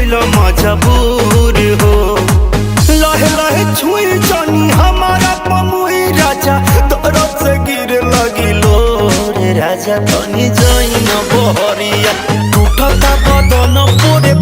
गइल मजबूर हो। लहे लहे छुई जानी हमारा पमुई राजा, तोरा से गिर लगिलो रे राजा। तनी जाई न बहरिया टूटता बदन पोरे